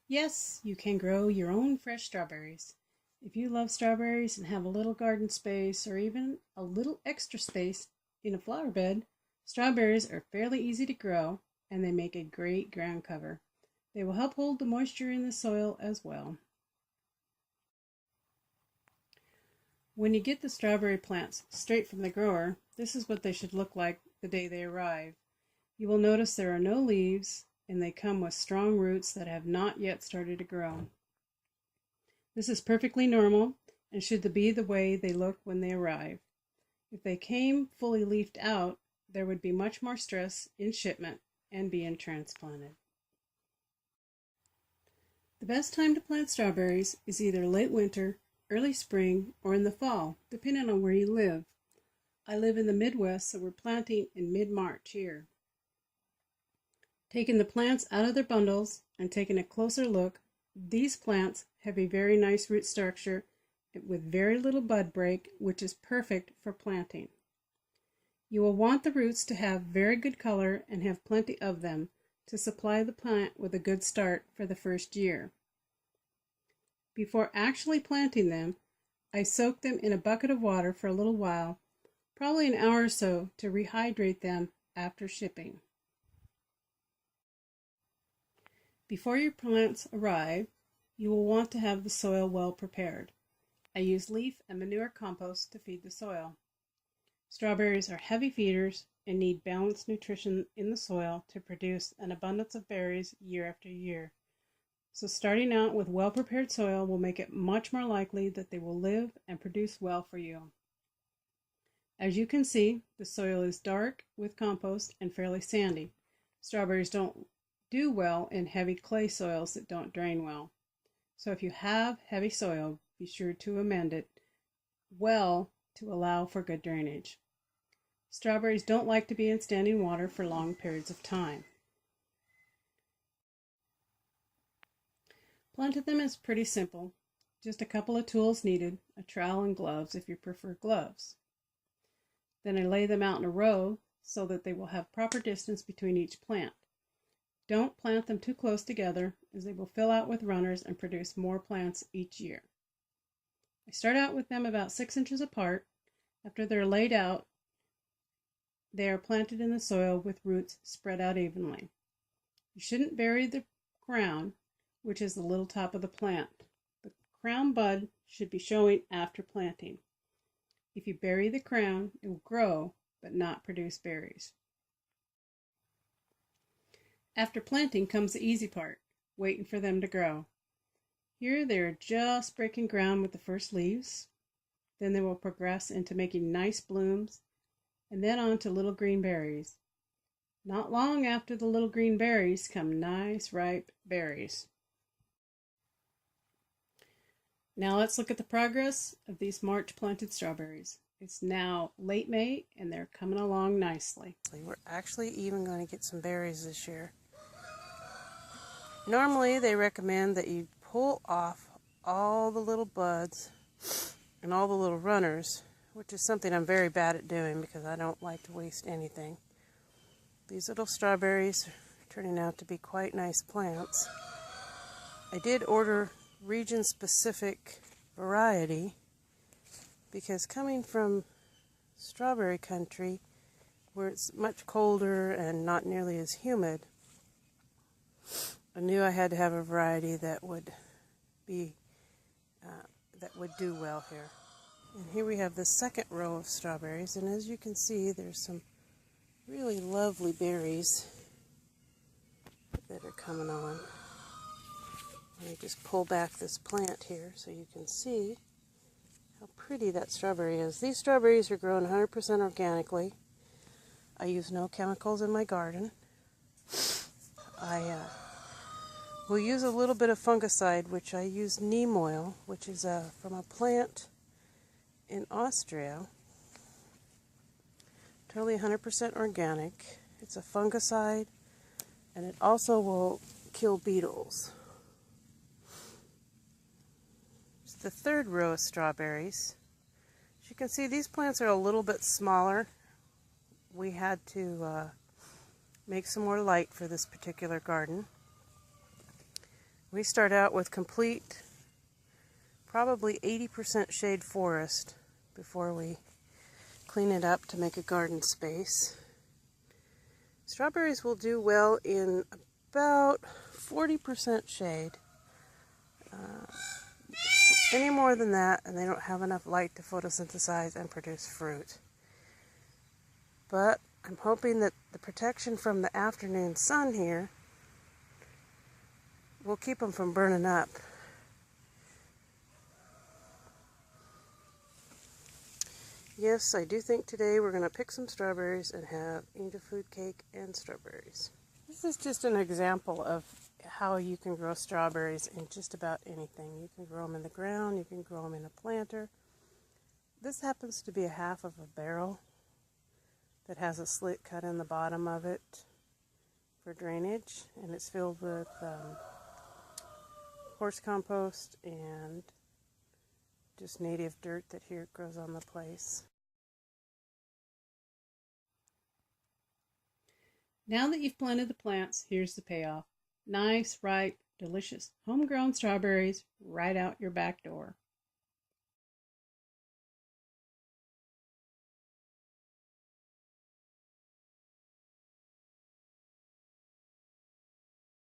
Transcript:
Yes, you can grow your own fresh strawberries. If you love strawberries and have a little garden space or even a little extra space in a flower bed, strawberries are fairly easy to grow and they make a great ground cover. They will help hold the moisture in the soil as well. When you get the strawberry plants straight from the grower, this is what they should look like the day they arrive. You will notice there are no leaves and they come with strong roots that have not yet started to grow. This is perfectly normal and should be the way they look when they arrive. If they came fully leafed out, there would be much more stress in shipment and being transplanted. The best time to plant strawberries is either late winter, early spring, or in the fall, depending on where you live. I live in the Midwest, so we're planting in mid-March here. Taking the plants out of their bundles and taking a closer look, these plants have a very nice root structure with very little bud break, which is perfect for planting. You will want the roots to have very good color and have plenty of them to supply the plant with a good start for the first year. Before actually planting them, I soak them in a bucket of water for a little while, probably an hour or so, to rehydrate them after shipping. Before your plants arrive, you will want to have the soil well prepared. I use leaf and manure compost to feed the soil. Strawberries are heavy feeders and need balanced nutrition in the soil to produce an abundance of berries year after year. So starting out with well-prepared soil will make it much more likely that they will live and produce well for you. As you can see, the soil is dark with compost and fairly sandy. Strawberries don't do well in heavy clay soils that don't drain well. So if you have heavy soil, be sure to amend it well to allow for good drainage. Strawberries don't like to be in standing water for long periods of time. Planting them is pretty simple. Just a couple of tools needed, a trowel and gloves if you prefer gloves. Then I lay them out in a row so that they will have proper distance between each plant. Don't plant them too close together as they will fill out with runners and produce more plants each year. I start out with them about 6 inches apart. After they're laid out, they are planted in the soil with roots spread out evenly. You shouldn't bury the crown, which is the little top of the plant. The crown bud should be showing after planting. If you bury the crown, it will grow but not produce berries. After planting comes the easy part, waiting for them to grow. Here they are just breaking ground with the first leaves. Then they will progress into making nice blooms, and then on to little green berries. Not long after the little green berries come nice ripe berries. Now let's look at the progress of these March planted strawberries. It's now late May and they're coming along nicely. We're actually even going to get some berries this year. Normally they recommend that you pull off all the little buds and all the little runners, which is something I'm very bad at doing because I don't like to waste anything. These little strawberries are turning out to be quite nice plants. I did order region-specific variety because coming from strawberry country where it's much colder and not nearly as humid, I knew I had to have a variety that would do well here. And here we have the second row of strawberries, and as you can see, there's some really lovely berries that are coming on. Let me just pull back this plant here so you can see how pretty that strawberry is. These strawberries are grown 100% organically. I use no chemicals in my garden. I will use a little bit of fungicide, which I use neem oil, which is from a plant in Austria. Totally 100% organic. It's a fungicide, and it also will kill beetles. It's the third row of strawberries. As you can see, these plants are a little bit smaller. We had to make some more light for this particular garden. We start out with complete, probably 80% shade forest before we clean it up to make a garden space. Strawberries will do well in about 40% shade. Any more than that, and they don't have enough light to photosynthesize and produce fruit. But I'm hoping that the protection from the afternoon sun here will keep them from burning up. Yes, I do think today we're going to pick some strawberries and have angel food cake and strawberries. This is just an example of how you can grow strawberries in just about anything. You can grow them in the ground, you can grow them in a planter. This happens to be a half of a barrel that has a slit cut in the bottom of it for drainage, and it's filled with horse compost and just native dirt that here grows on the place. Now that you've planted the plants, here's the payoff. Nice, ripe, delicious, homegrown strawberries right out your back door.